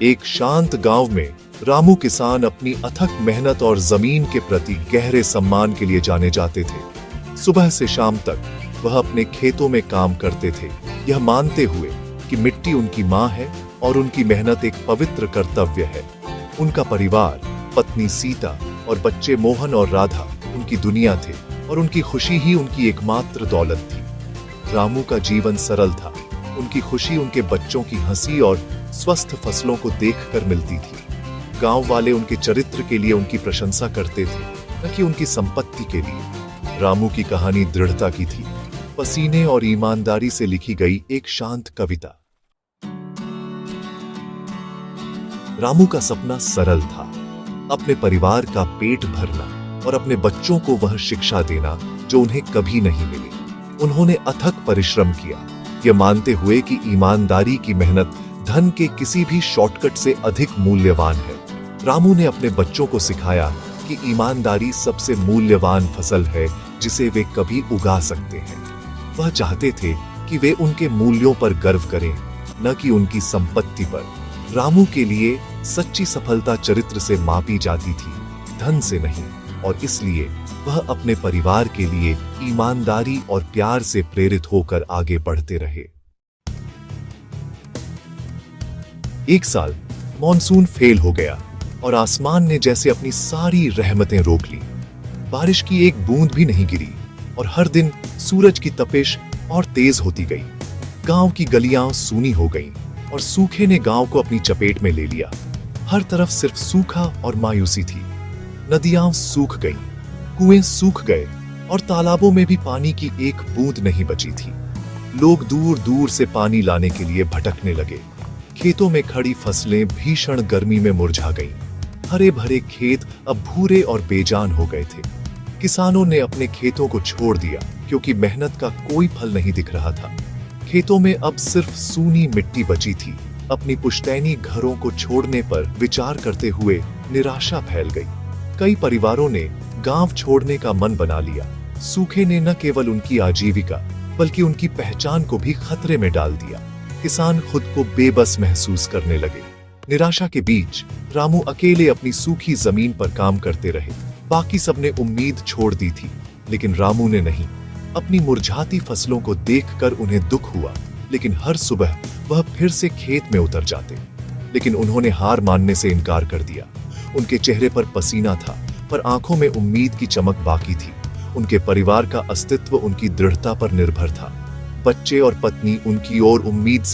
एक शांत गांव में रामू किसान अपनी अथक मेहनत और जमीन के प्रति गहरे सम्मान के लिए जाने जाते थे। सुबह से शाम तक वह अपने खेतों में काम करते थे, यह मानते हुए कि मिट्टी उनकी मां है और उनकी मेहनत एक पवित्र कर्तव्य है। उनका परिवार, पत्नी सीता और बच्चे मोहन और राधा उनकी दुनिया थे और उनकी खुशी ही उनकी एकमात्र दौलत थी। रामू का जीवन सरल था। उनकी खुशी उनके बच्चों की हंसी और स्वस्थ फसलों को देखकर मिलती थी। गांव वाले उनके चरित्र के लिए उनकी प्रशंसा करते थे, न कि उनकी संपत्ति के लिए। रामू की कहानी दृढ़ता की थी, पसीने और ईमानदारी से लिखी गई एक शांत कविता। रामू का सपना सरल था, अपने परिवार का पेट भरना और अपने बच्चों को वह शिक्षा देना जो उन्हें कभी नहीं मिली। उन्होंने अथक परिश्रम किया, यह मानते हुए कि ईमानदारी की मेहनत धन के किसी भी शॉर्टकट से अधिक मूल्यवान है। रामू ने अपने बच्चों को सिखाया कि ईमानदारी सबसे मूल्यवान फसल है जिसे वे कभी उगा सकते हैं। वह चाहते थे कि वे उनके मूल्यों पर गर्व करें, न कि उनकी संपत्ति पर। रामू के लिए सच्ची सफलता चरित्र से मापी जाती थी, धन से नहीं, और इसलिए वह अपने परिवार के लिए ईमानदारी और प्यार से प्रेरित होकर आगे बढ़ते रहे। एक साल मॉनसून फेल हो गया और आसमान ने जैसे अपनी सारी रहमतें रोक ली। बारिश की एक बूंद भी नहीं गिरी और हर दिन सूरज की तपिश और तेज होती गई। गांव की गलियां सूनी हो गईं और सूखे ने गांव को अपनी चपेट में ले लिया। हर तरफ सिर्फ सूखा और मायूसी थी। नदियां सूख गईं, कुएं सूख गए और तालाबों में भी पानी की एक बूंद नहीं बची थी। लोग दूर दूर से पानी लाने के लिए भटकने लगे। खेतों में खड़ी फसलें भीषण गर्मी में मुरझा गईं। हरे भरे खेत अब भूरे और बेजान हो गए थे। किसानों ने अपने खेतों को छोड़ दिया क्योंकि मेहनत का कोई फल नहीं दिख रहा था। खेतों में अब सिर्फ सूनी मिट्टी बची थी। अपनी पुश्तैनी घरों को छोड़ने पर विचार करते हुए निराशा फैल गई। कई परिवारों ने गांव छोड़ने का मन बना लिया। सूखे ने न केवल उनकी आजीविका बल्कि उनकी पहचान को भी खतरे में डाल दिया। किसान खुद को बेबस महसूस करने लगे। निराशा के बीच रामू अकेले अपनी सूखी जमीन पर काम करते रहे। बाकी सबने उम्मीद छोड़ दी थी, लेकिन रामू ने नहीं। अपनी मुरझाती फसलों को देखकर उन्हें दुख हुआ, लेकिन हर सुबह वह फिर से खेत में उतर जाते। लेकिन उन्होंने हार मानने से इनकार कर दिया। उनके चेहरे पर पसीना था, पर आंखों में उम्मीद की चमक बाकी थी। उनके परिवार का अस्तित्व उनकी दृढ़ता पर निर्भर था। बच्चे और पत्नी उनकी ओर उम्मीद